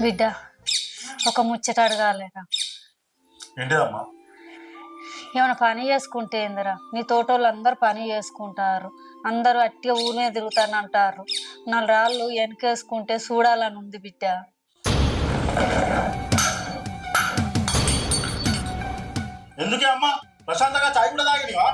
బిడ్డ ఒక ముచ్చట అడగాలేరా? ఏంటిదమ్మా? ఏమైనా పని చేసుకుంటే ఏందిరా? నీ తోటోళ్ళు అందరు పని చేసుకుంటారు, అందరూ అట్టిగా ఊరినే తిరుగుతానంటారు. 4 రాళ్ళు వెనకేసుకుంటే చూడాలని ఉంది బిడ్డ. ఎందుకే అమ్మా? ప్రశాంతంగా చాయ్ కూడా తాగినవా?